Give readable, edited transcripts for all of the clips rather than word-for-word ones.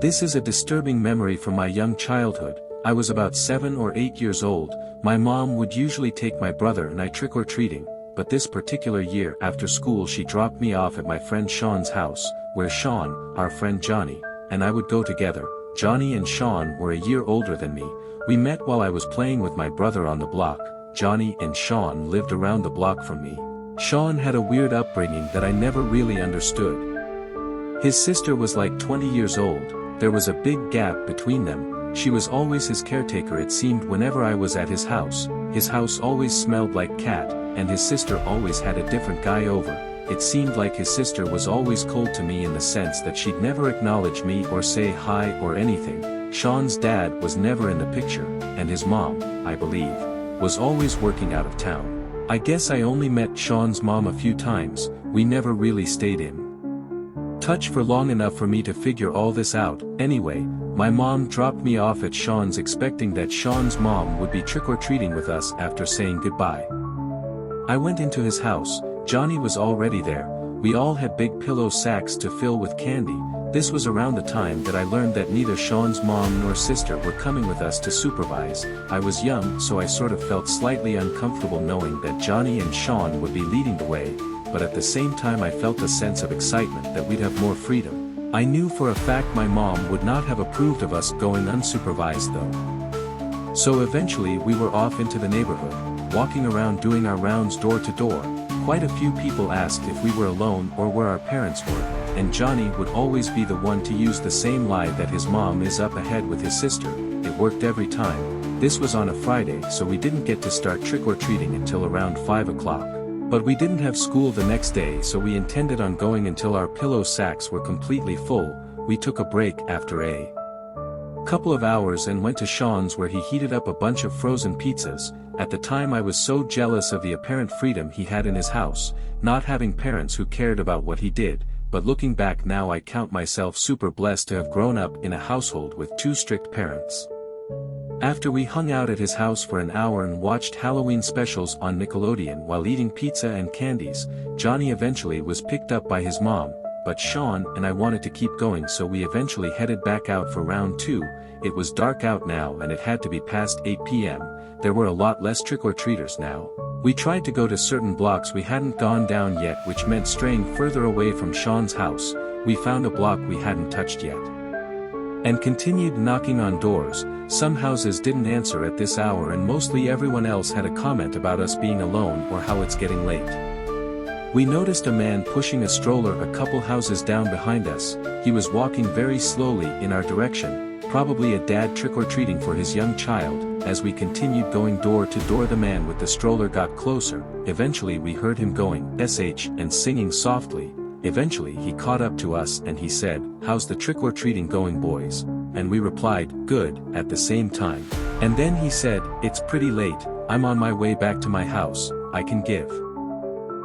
This is a disturbing memory from my young childhood. I was about 7 or 8 years old. My mom would usually take my brother and I trick-or-treating, but this particular year after school she dropped me off at my friend Sean's house, where Sean, our friend Johnny, and I would go together. Johnny and Sean were a year older than me. We met while I was playing with my brother on the block. Johnny and Sean lived around the block from me. Sean had a weird upbringing that I never really understood. His sister was like 20 years old. There was a big gap between them. She was always his caretaker, it seemed. Whenever I was at his house always smelled like cat, and his sister always had a different guy over. It seemed like his sister was always cold to me in the sense that she'd never acknowledge me or say hi or anything. Sean's dad was never in the picture, and his mom, I believe, was always working out of town. I guess I only met Sean's mom a few times. We never really stayed in touch for long enough for me to figure all this out. Anyway, my mom dropped me off at Sean's expecting that Sean's mom would be trick-or-treating with us after saying goodbye. I went into his house. Johnny was already there. We all had big pillow sacks to fill with candy. This was around the time that I learned that neither Sean's mom nor sister were coming with us to supervise. I was young, so I sort of felt slightly uncomfortable knowing that Johnny and Sean would be leading the way, but at the same time I felt a sense of excitement that we'd have more freedom. I knew for a fact my mom would not have approved of us going unsupervised though. So eventually we were off into the neighborhood, walking around doing our rounds door to door. Quite a few people asked if we were alone or where our parents were, and Johnny would always be the one to use the same lie that his mom is up ahead with his sister. It worked every time. This was on a Friday, so we didn't get to start trick-or-treating until around 5 o'clock. But we didn't have school the next day, so we intended on going until our pillow sacks were completely full. We took a break after a couple of hours and went to Sean's where he heated up a bunch of frozen pizzas. At the time I was so jealous of the apparent freedom he had in his house, not having parents who cared about what he did, but looking back now I count myself super blessed to have grown up in a household with 2 strict parents. After we hung out at his house for an hour and watched Halloween specials on Nickelodeon while eating pizza and candies, Johnny eventually was picked up by his mom, but Sean and I wanted to keep going, so we eventually headed back out for round 2. It was dark out now and it had to be past 8 p.m. There were a lot less trick-or-treaters now. We tried to go to certain blocks we hadn't gone down yet, which meant straying further away from Sean's house. We found a block we hadn't touched yet and continued knocking on doors. Some houses didn't answer at this hour and mostly everyone else had a comment about us being alone or how it's getting late. We noticed a man pushing a stroller a couple houses down behind us. He was walking very slowly in our direction, probably a dad trick-or-treating for his young child. As we continued going door to door, the man with the stroller got closer. Eventually we heard him going SH and singing softly. Eventually he caught up to us and he said, "How's the trick-or-treating going, boys?" And we replied, "Good," at the same time. And then he said, "It's pretty late, I'm on my way back to my house, I can give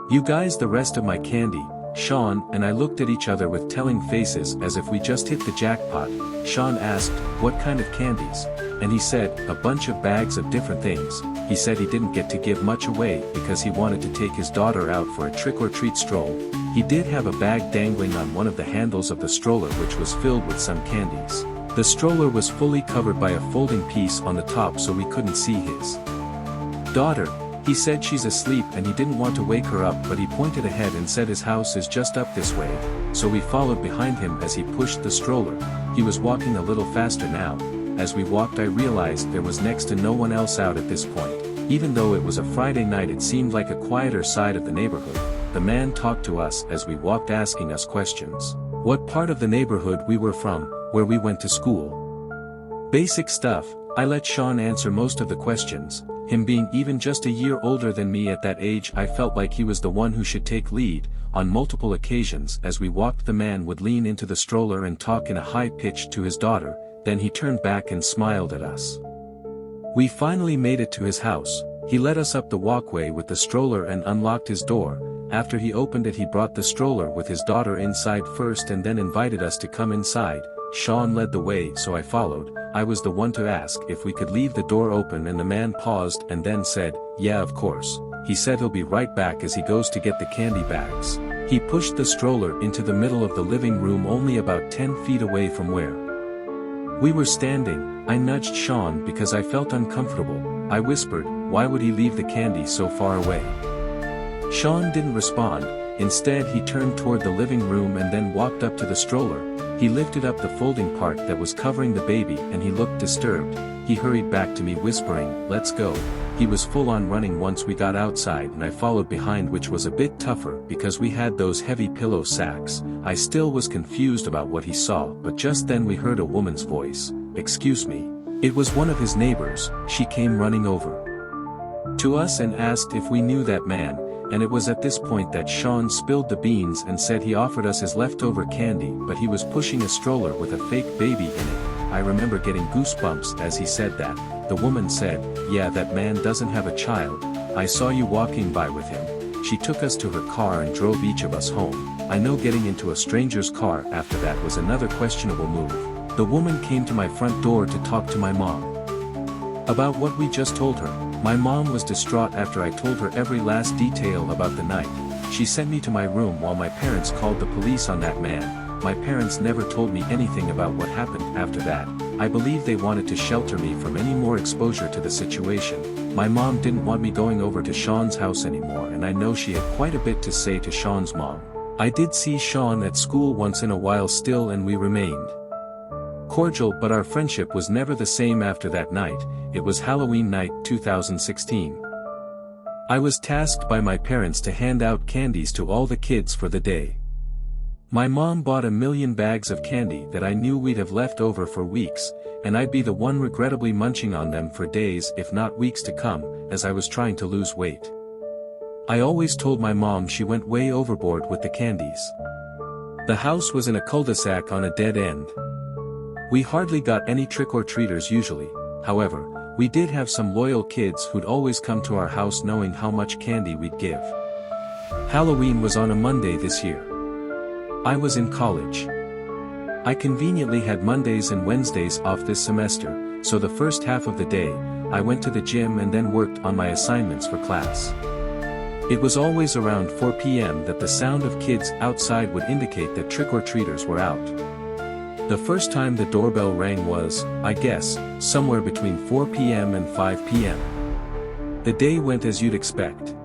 you guys the rest of my candy." Sean and I looked at each other with telling faces as if we just hit the jackpot. Sean asked, "What kind of candies?" And he said, "A bunch of bags of different things." He said he didn't get to give much away because he wanted to take his daughter out for a trick-or-treat stroll. He did have a bag dangling on one of the handles of the stroller which was filled with some candies. The stroller was fully covered by a folding piece on the top so we couldn't see his daughter. He said she's asleep and he didn't want to wake her up, but he pointed ahead and said his house is just up this way, so we followed behind him as he pushed the stroller. He was walking a little faster now. As we walked I realized there was next to no one else out at this point. Even though it was a Friday night, it seemed like a quieter side of the neighborhood. The man talked to us as we walked, asking us questions. What part of the neighborhood we were from, where we went to school. Basic stuff. I let Sean answer most of the questions. Him being even just a year older than me at that age, I felt like he was the one who should take lead. On multiple occasions as we walked, the man would lean into the stroller and talk in a high pitch to his daughter, then he turned back and smiled at us. We finally made it to his house. He led us up the walkway with the stroller and unlocked his door. After he opened it, he brought the stroller with his daughter inside first and then invited us to come inside. Sean led the way, so I followed. I was the one to ask if we could leave the door open, and the man paused and then said, "Yeah, of course." He said he'll be right back as he goes to get the candy bags. He pushed the stroller into the middle of the living room, only about 10 feet away from where We were standing. I nudged Sean because I felt uncomfortable. I whispered, "Why would he leave the candy so far away?" Sean didn't respond. Instead he turned toward the living room and then walked up to the stroller. He lifted up the folding part that was covering the baby and he looked disturbed. He hurried back to me whispering, "Let's go." He was full on running once we got outside and I followed behind, which was a bit tougher because we had those heavy pillow sacks. I still was confused about what he saw, but just then we heard a woman's voice. "Excuse me." It was one of his neighbors. She came running over to us and asked if we knew that man, and it was at this point that Sean spilled the beans and said he offered us his leftover candy, but he was pushing a stroller with a fake baby in it. I remember getting goosebumps as he said that. The woman said, "Yeah, that man doesn't have a child. I saw you walking by with him." She took us to her car and drove each of us home. I know getting into a stranger's car after that was another questionable move. The woman came to my front door to talk to my mom about what we just told her. My mom was distraught after I told her every last detail about the night. She sent me to my room while my parents called the police on that man. My parents never told me anything about what happened after that. I believe they wanted to shelter me from any more exposure to the situation. My mom didn't want me going over to Sean's house anymore, and I know she had quite a bit to say to Sean's mom. I did see Sean at school once in a while still, and we remained cordial, but our friendship was never the same after that night. It was Halloween night 2016. I was tasked by my parents to hand out candies to all the kids for the day. My mom bought 1,000,000 bags of candy that I knew we'd have left over for weeks, and I'd be the one regrettably munching on them for days if not weeks to come, as I was trying to lose weight. I always told my mom she went way overboard with the candies. The house was in a cul-de-sac on a dead end. We hardly got any trick-or-treaters usually. However, we did have some loyal kids who'd always come to our house knowing how much candy we'd give. Halloween was on a Monday this year. I was in college. I conveniently had Mondays and Wednesdays off this semester, so the first half of the day, I went to the gym and then worked on my assignments for class. It was always around 4 p.m. that the sound of kids outside would indicate that trick-or-treaters were out. The first time the doorbell rang was, I guess, somewhere between 4 p.m. and 5 p.m. The day went as you'd expect.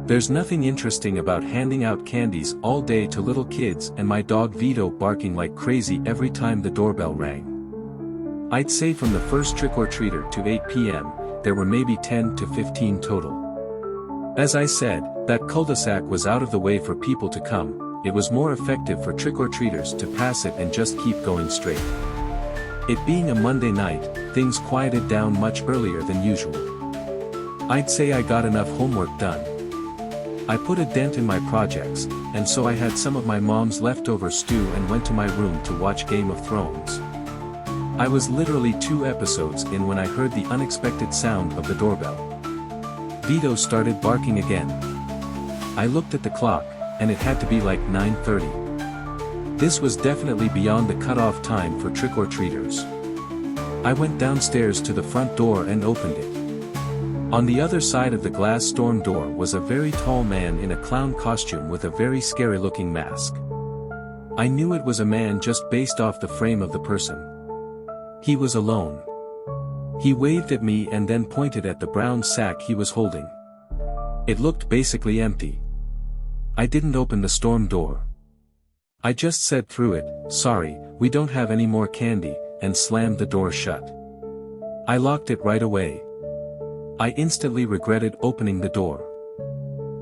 There's nothing interesting about handing out candies all day to little kids and my dog Vito barking like crazy every time the doorbell rang. I'd say from the first trick-or-treater to 8 p.m., there were maybe 10 to 15 total. As I said, that cul-de-sac was out of the way for people to come. It was more effective for trick-or-treaters to pass it and just keep going straight. It being a Monday night, things quieted down much earlier than usual. I'd say I got enough homework done. I put a dent in my projects, and so I had some of my mom's leftover stew and went to my room to watch Game of Thrones. I was literally 2 episodes in when I heard the unexpected sound of the doorbell. Vito started barking again. I looked at the clock, and it had to be like 9:30. This was definitely beyond the cutoff time for trick-or-treaters. I went downstairs to the front door and opened it. On the other side of the glass storm door was a very tall man in a clown costume with a very scary-looking mask. I knew it was a man just based off the frame of the person. He was alone. He waved at me and then pointed at the brown sack he was holding. It looked basically empty. I didn't open the storm door. I just said through it, "Sorry, we don't have any more candy," and slammed the door shut. I locked it right away. I instantly regretted opening the door.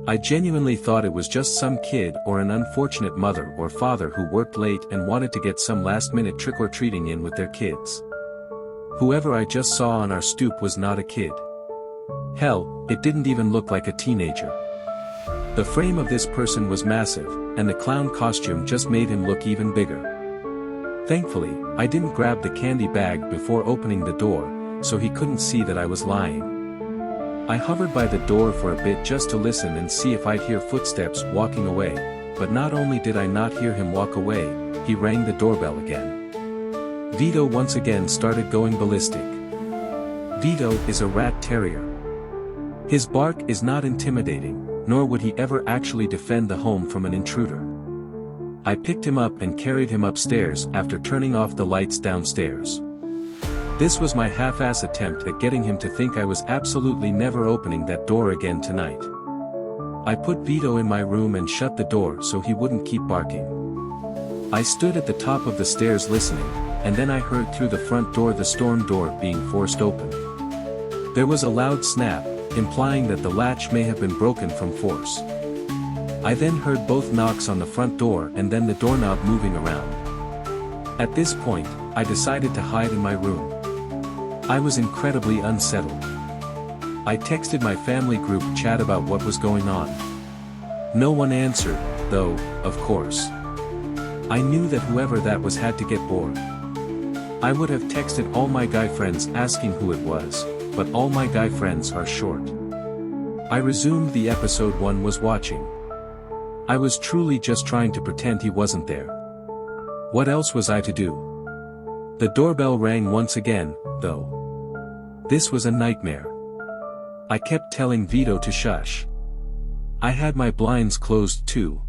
I genuinely thought it was just some kid or an unfortunate mother or father who worked late and wanted to get some last-minute trick-or-treating in with their kids. Whoever I just saw on our stoop was not a kid. Hell, it didn't even look like a teenager. The frame of this person was massive, and the clown costume just made him look even bigger. Thankfully, I didn't grab the candy bag before opening the door, so he couldn't see that I was lying. I hovered by the door for a bit just to listen and see if I'd hear footsteps walking away, but not only did I not hear him walk away, he rang the doorbell again. Vito once again started going ballistic. Vito is a rat terrier. His bark is not intimidating, nor would he ever actually defend the home from an intruder. I picked him up and carried him upstairs after turning off the lights downstairs. This was my half-ass attempt at getting him to think I was absolutely never opening that door again tonight. I put Vito in my room and shut the door so he wouldn't keep barking. I stood at the top of the stairs listening, and then I heard through the front door the storm door being forced open. There was a loud snap, implying that the latch may have been broken from force. I then heard both knocks on the front door and then the doorknob moving around. At this point, I decided to hide in my room. I was incredibly unsettled. I texted my family group chat about what was going on. No one answered, though, of course. I knew that whoever that was had to get bored. I would have texted all my guy friends asking who it was, but all my guy friends are short. I resumed the episode one was watching. I was truly just trying to pretend he wasn't there. What else was I to do? The doorbell rang once again, though. This was a nightmare. I kept telling Vito to shush. I had my blinds closed too.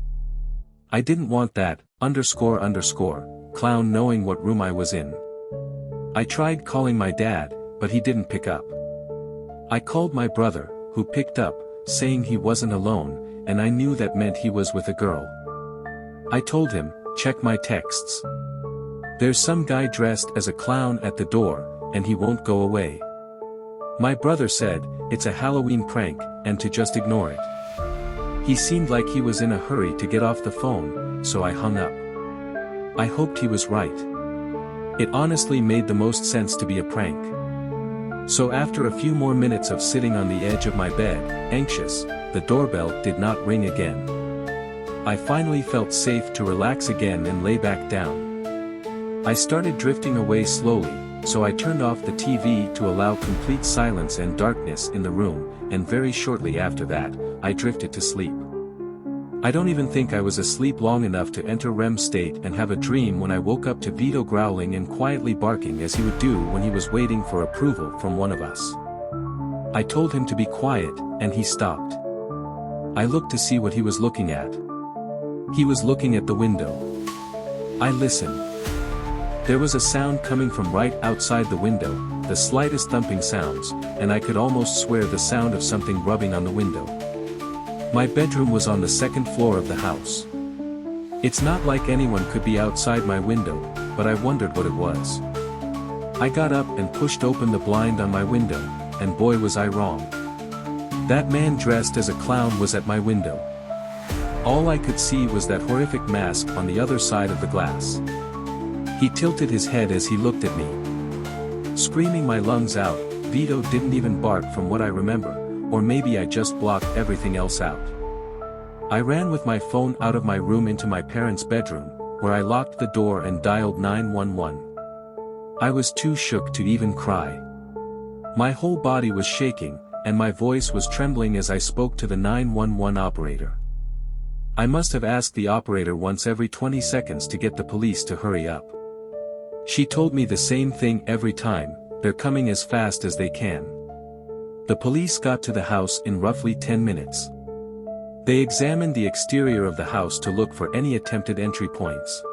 I didn't want that, clown knowing what room I was in. I tried calling my dad, but he didn't pick up. I called my brother, who picked up, saying he wasn't alone, and I knew that meant he was with a girl. I told him, check my texts. There's some guy dressed as a clown at the door, and he won't go away. My brother said, it's a Halloween prank, and to just ignore it. He seemed like he was in a hurry to get off the phone, so I hung up. I hoped he was right. It honestly made the most sense to be a prank. So after a few more minutes of sitting on the edge of my bed, anxious, the doorbell did not ring again. I finally felt safe to relax again and lay back down. I started drifting away slowly, so I turned off the TV to allow complete silence and darkness in the room, and very shortly after that, I drifted to sleep. I don't even think I was asleep long enough to enter REM state and have a dream when I woke up to Vito growling and quietly barking as he would do when he was waiting for approval from one of us. I told him to be quiet, and he stopped. I looked to see what he was looking at. He was looking at the window. I listened. There was a sound coming from right outside the window, the slightest thumping sounds, and I could almost swear the sound of something rubbing on the window. My bedroom was on the second floor of the house. It's not like anyone could be outside my window, but I wondered what it was. I got up and pushed open the blind on my window, and boy was I wrong. That man dressed as a clown was at my window. All I could see was that horrific mask on the other side of the glass. He tilted his head as he looked at me. Screaming my lungs out, Vito didn't even bark from what I remember, or maybe I just blocked everything else out. I ran with my phone out of my room into my parents' bedroom, where I locked the door and dialed 911. I was too shook to even cry. My whole body was shaking, and my voice was trembling as I spoke to the 911 operator. I must have asked the operator once every 20 seconds to get the police to hurry up. She told me the same thing every time, they're coming as fast as they can. The police got to the house in roughly 10 minutes. They examined the exterior of the house to look for any attempted entry points.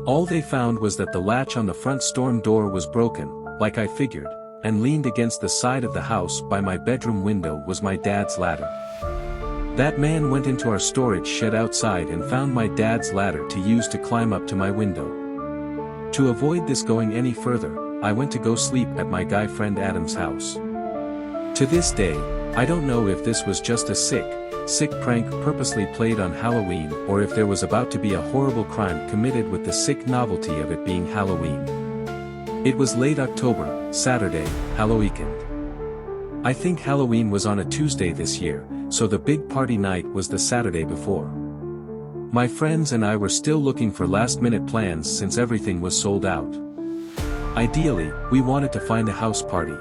All they found was that the latch on the front storm door was broken, like I figured, and leaned against the side of the house by my bedroom window was my dad's ladder. That man went into our storage shed outside and found my dad's ladder to use to climb up to my window. To avoid this going any further, I went to go sleep at my guy friend Adam's house. To this day, I don't know if this was just a sick prank purposely played on Halloween or if there was about to be a horrible crime committed with the sick novelty of it being Halloween. It was late October, Saturday, Halloween weekend. I think Halloween was on a Tuesday this year, so the big party night was the Saturday before. My friends and I were still looking for last-minute plans since everything was sold out. Ideally, we wanted to find a house party.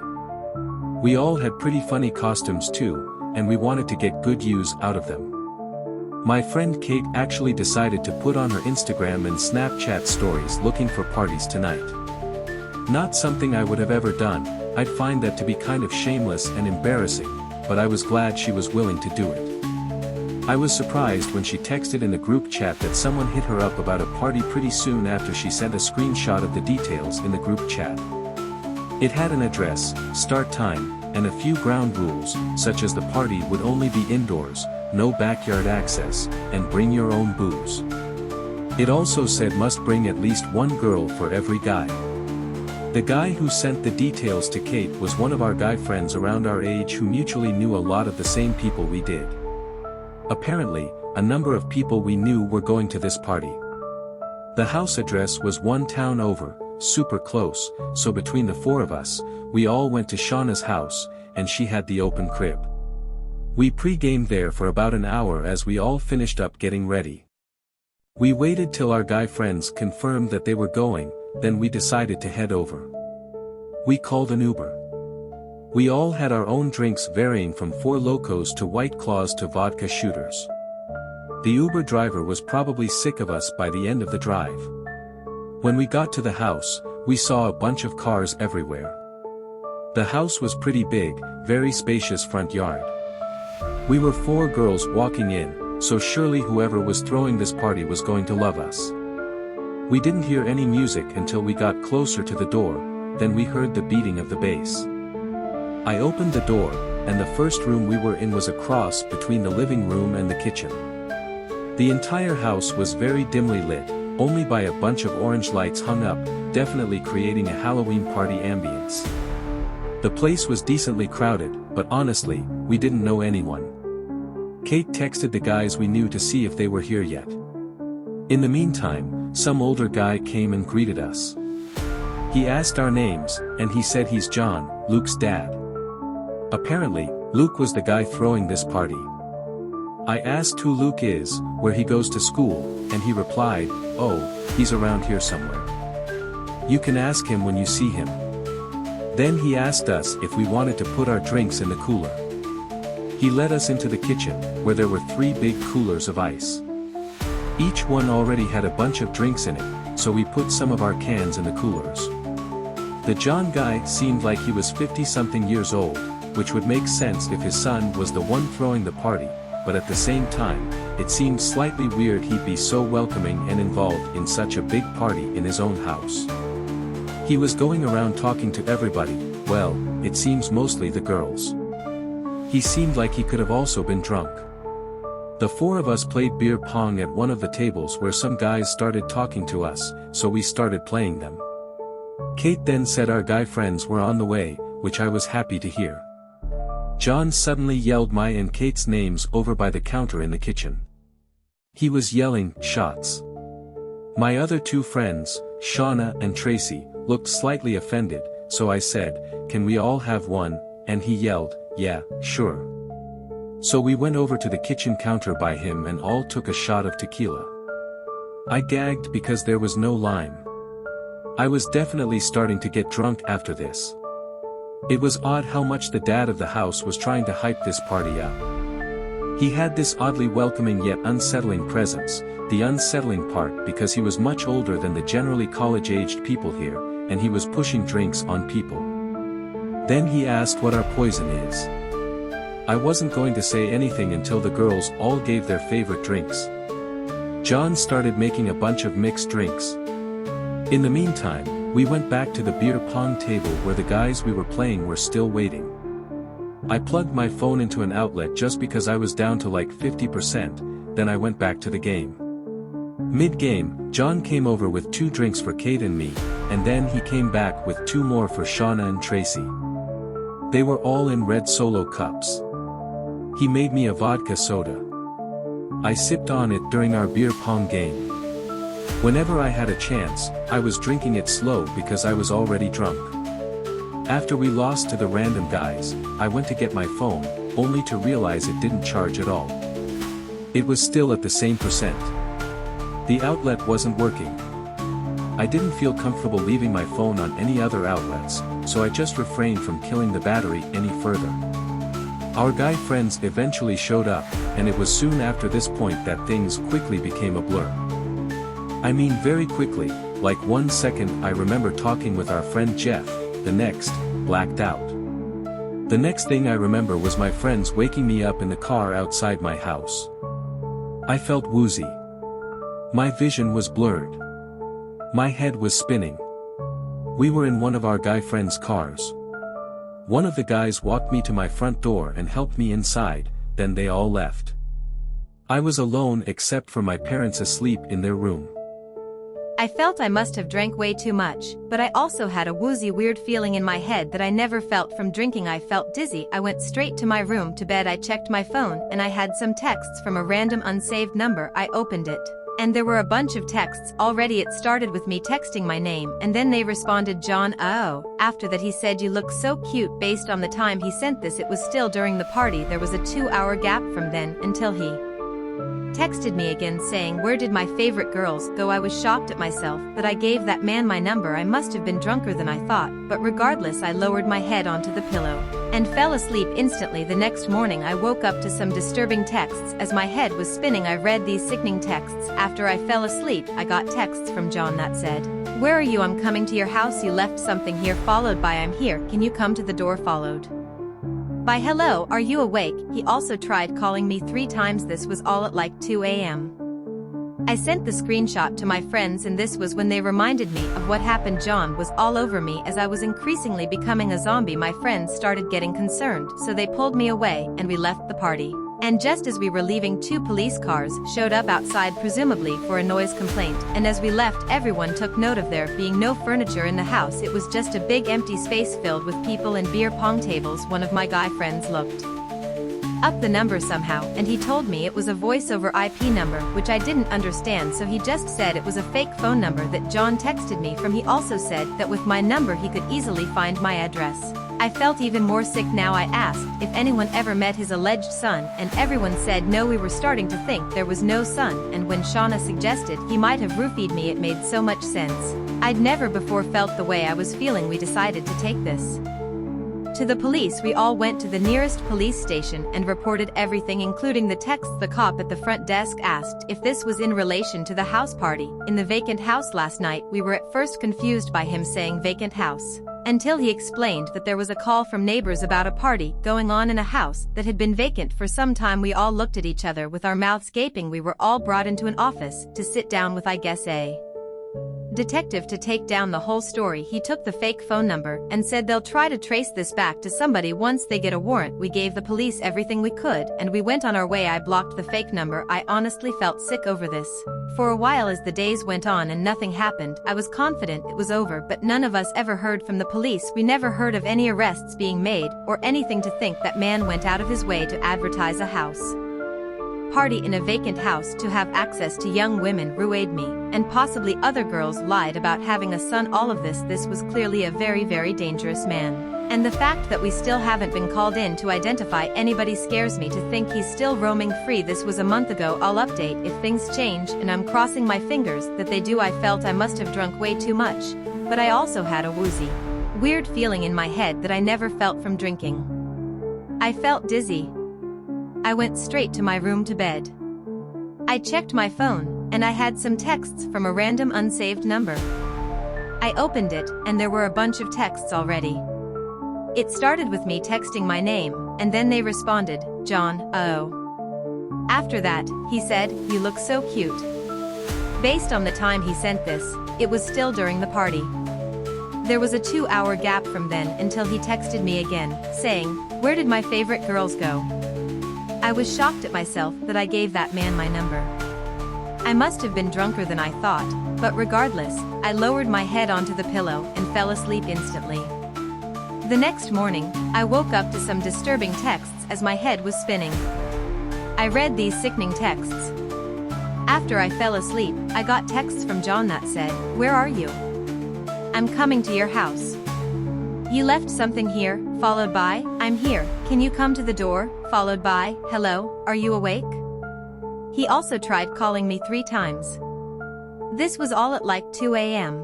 We all had pretty funny costumes too, and we wanted to get good use out of them. My friend Kate actually decided to put on her Instagram and Snapchat stories looking for parties tonight. Not something I would have ever done, I'd find that to be kind of shameless and embarrassing, but I was glad she was willing to do it. I was surprised when she texted in the group chat that someone hit her up about a party pretty soon after she sent a screenshot of the details in the group chat. It had an address, start time, and a few ground rules, such as the party would only be indoors, no backyard access, and bring your own booze. It also said must bring at least one girl for every guy. The guy who sent the details to Kate was one of our guy friends around our age who mutually knew a lot of the same people we did. Apparently, a number of people we knew were going to this party. The house address was one town over, super close, so between the four of us, we all went to Shauna's house, and she had the open crib. We pre-gamed there for about an hour as we all finished up getting ready. We waited till our guy friends confirmed that they were going, then we decided to head over. We called an Uber. We all had our own drinks varying from Four Locos to White Claws to vodka shooters. The Uber driver was probably sick of us by the end of the drive. When we got to the house, we saw a bunch of cars everywhere. The house was pretty big, very spacious front yard. We were four girls walking in, so surely whoever was throwing this party was going to love us. We didn't hear any music until we got closer to the door, then we heard the beating of the bass. I opened the door, and the first room we were in was a cross between the living room and the kitchen. The entire house was very dimly lit, only by a bunch of orange lights hung up, definitely creating a Halloween party ambience. The place was decently crowded, but honestly, we didn't know anyone. Kate texted the guys we knew to see if they were here yet. In the meantime, some older guy came and greeted us. He asked our names, and he said he's John, Luke's dad. Apparently, Luke was the guy throwing this party. I asked who Luke is, where he goes to school, and he replied, "Oh, he's around here somewhere. You can ask him when you see him." Then he asked us if we wanted to put our drinks in the cooler. He led us into the kitchen, where there were 3 big coolers of ice. Each one already had a bunch of drinks in it, so we put some of our cans in the coolers. The John guy seemed like he was 50-something years old, which would make sense if his son was the one throwing the party, but at the same time, it seemed slightly weird he'd be so welcoming and involved in such a big party in his own house. He was going around talking to everybody, well, it seems mostly the girls. He seemed like he could have also been drunk. The 4 of us played beer pong at one of the tables where some guys started talking to us, so we started playing them. Kate then said our guy friends were on the way, which I was happy to hear. John suddenly yelled my and Kate's names over by the counter in the kitchen. He was yelling, "Shots." My other 2 friends, Shauna and Tracy, looked slightly offended, so I said, "Can we all have one?" And he yelled, "Yeah, sure." So we went over to the kitchen counter by him and all took a shot of tequila. I gagged because there was no lime. I was definitely starting to get drunk after this. It was odd how much the dad of the house was trying to hype this party up. He had this oddly welcoming yet unsettling presence, the unsettling part because he was much older than the generally college-aged people here, and he was pushing drinks on people. Then he asked what our poison is. I wasn't going to say anything until the girls all gave their favorite drinks. John started making a bunch of mixed drinks. In the meantime, we went back to the beer pong table where the guys we were playing were still waiting. I plugged my phone into an outlet just because I was down to like 50%, then I went back to the game. Mid-game, John came over with 2 drinks for Kate and me, and then he came back with 2 more for Shauna and Tracy. They were all in red Solo cups. He made me a vodka soda. I sipped on it during our beer pong game. Whenever I had a chance, I was drinking it slow because I was already drunk. After we lost to the random guys, I went to get my phone, only to realize it didn't charge at all. It was still at the same percent. The outlet wasn't working. I didn't feel comfortable leaving my phone on any other outlets, so I just refrained from killing the battery any further. Our guy friends eventually showed up, and it was soon after this point that things quickly became a blur. I mean very quickly, like 1 second I remember talking with our friend Jeff, the next, blacked out. The next thing I remember was my friends waking me up in the car outside my house. I felt woozy. My vision was blurred. My head was spinning. We were in one of our guy friends' cars. One of the guys walked me to my front door and helped me inside, then they all left. I was alone except for my parents asleep in their room. I felt I must have drank way too much, but I also had a woozy weird feeling in my head that I never felt from drinking. I felt dizzy. I went straight to my room to bed. I checked my phone and I had some texts from a random unsaved number. I opened it. And there were a bunch of texts already. It started with me texting my name and then they responded John. Oh. After that he said you look so cute. Based on the time he sent this, it was still during the party. There was a 2-hour gap from then until he texted me again saying where did my favorite girls go. I was shocked at myself that I gave that man my number. I must have been drunker than I thought, but regardless I lowered my head onto the pillow and fell asleep instantly. The next morning I woke up to some disturbing texts. As my head was spinning I read these sickening texts. After I fell asleep I got texts from John that said, "Where are you? I'm coming to your house. You left something here," followed by "I'm here. Can you come to the door?" followed by "Hello, are you awake?" He also tried calling me 3 times. This was all at like 2 a.m. I sent the screenshot to my friends and this was when they reminded me of what happened. John was all over me as I was increasingly becoming a zombie. My friends started getting concerned, so they pulled me away and we left the party. And just as we were leaving, 2 police cars showed up outside, presumably for a noise complaint, and as we left everyone took note of there being no furniture in the house. It was just a big empty space filled with people and beer pong tables. One of my guy friends looked up the number somehow and he told me it was a voice over IP number, which I didn't understand, so he just said it was a fake phone number that John texted me from. He also said that with my number he could easily find my address. I felt even more sick now. I asked if anyone ever met his alleged son and everyone said no. We were starting to think there was no son, and when Shauna suggested he might have roofied me it made so much sense. I'd never before felt the way I was feeling. We decided to take this to the police. We all went to the nearest police station and reported everything, including the texts. The cop at the front desk asked if this was in relation to the house party in the vacant house last night. We were at first confused by him saying vacant house, until he explained that there was a call from neighbors about a party going on in a house that had been vacant for some time. We all looked at each other with our mouths gaping. We were all brought into an office to sit down with, I guess, a detective to take down the whole story. He took the fake phone number and said they'll try to trace this back to somebody once they get a warrant. We gave the police everything we could and we went on our way. I blocked the fake number. I honestly felt sick over this. For a while as the days went on and nothing happened, I was confident it was over, but none of us ever heard from the police. We never heard of any arrests being made or anything. To think that man went out of his way to advertise a house party in a vacant house to have access to young women, ruined me, and possibly other girls, lied about having a son. All of this was clearly a very, very dangerous man. And the fact that we still haven't been called in to identify anybody scares me. To think he's still roaming free. This was a month ago. I'll update if things change, and I'm crossing my fingers that they do. I felt I must have drunk way too much, but I also had a woozy, weird feeling in my head that I never felt from drinking. I felt dizzy. I went straight to my room to bed. I checked my phone, and I had some texts from a random unsaved number. I opened it, and there were a bunch of texts already. It started with me texting my name, and then they responded, John. Oh. After that, he said, you look so cute. Based on the time he sent this, it was still during the party. There was a 2-hour gap from then until he texted me again, saying, where did my favorite girls go? I was shocked at myself that I gave that man my number. I must have been drunker than I thought, but regardless, I lowered my head onto the pillow and fell asleep instantly. The next morning, I woke up to some disturbing texts as my head was spinning. I read these sickening texts. After I fell asleep, I got texts from John that said, where are you? I'm coming to your house. You left something here, followed by, I'm here, can you come to the door, followed by, hello, are you awake? He also tried calling me 3 times. This was all at like 2 a.m.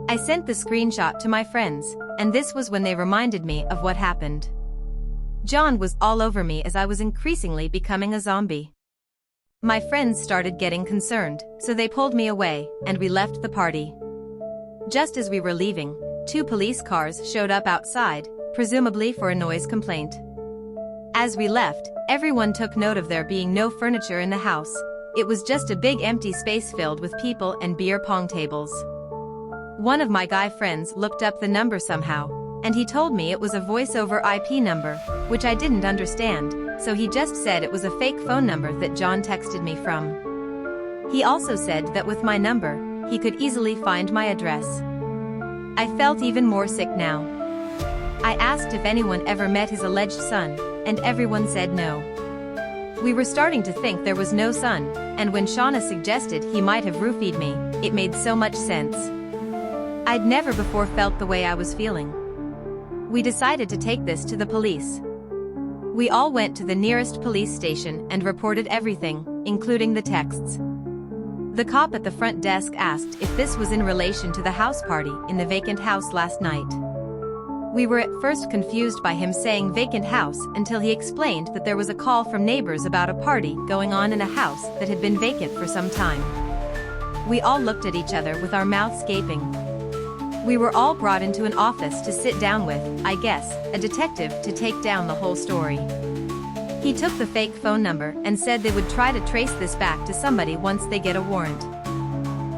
I sent the screenshot to my friends, and this was when they reminded me of what happened. John was all over me as I was increasingly becoming a zombie. My friends started getting concerned, so they pulled me away, and we left the party. Just as we were leaving, 2 police cars showed up outside, presumably for a noise complaint. As we left, everyone took note of there being no furniture in the house. It was just a big empty space filled with people and beer pong tables. One of my guy friends looked up the number somehow, and he told me it was a voice over IP number, which I didn't understand, so he just said it was a fake phone number that John texted me from. He also said that with my number, he could easily find my address. I felt even more sick now. I asked if anyone ever met his alleged son, and everyone said no. We were starting to think there was no son, and when Shauna suggested he might have roofied me, it made so much sense. I'd never before felt the way I was feeling. We decided to take this to the police. We all went to the nearest police station and reported everything, including the texts. The cop at the front desk asked if this was in relation to the house party in the vacant house last night. We were at first confused by him saying vacant house until he explained that there was a call from neighbors about a party going on in a house that had been vacant for some time. We all looked at each other with our mouths gaping. We were all brought into an office to sit down with, I guess, a detective to take down the whole story. He took the fake phone number and said they would try to trace this back to somebody once they get a warrant.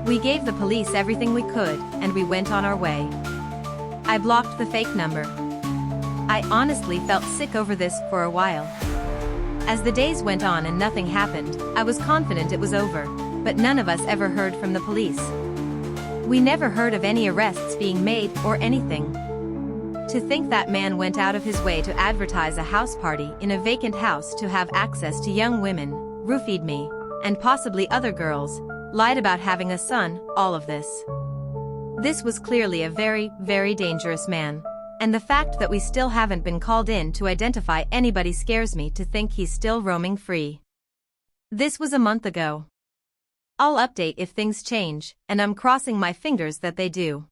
We gave the police everything we could, and we went on our way. I blocked the fake number. I honestly felt sick over this for a while. As the days went on and nothing happened, I was confident it was over, but none of us ever heard from the police. We never heard of any arrests being made or anything. To think that man went out of his way to advertise a house party in a vacant house to have access to young women, roofied me, and possibly other girls, lied about having a son, all of this. This was clearly a very, very dangerous man, and the fact that we still haven't been called in to identify anybody scares me to think he's still roaming free. This was a month ago. I'll update if things change, and I'm crossing my fingers that they do.